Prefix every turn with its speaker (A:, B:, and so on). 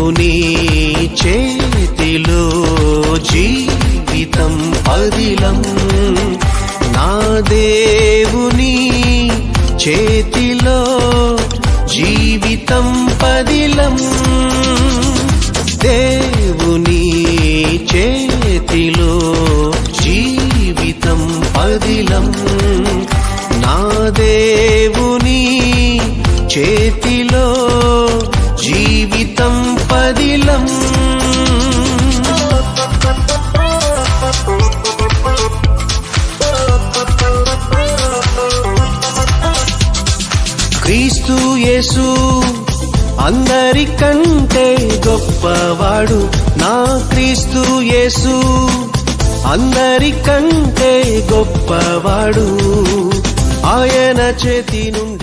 A: దేవుని చేతిలో జీవితం పదిలం, నా దేవుని చేతిలో జీవితం పదిలం, దేవుని చేతిలో జీవితం పదిలం, నా దేవుని చేతిలో జీవితం పదిలం. క్రీస్తు యేసు అందరికంటే గొప్పవాడు, నా క్రీస్తు యేసు అందరికంటే గొప్పవాడు, ఆయన చేతి నుండి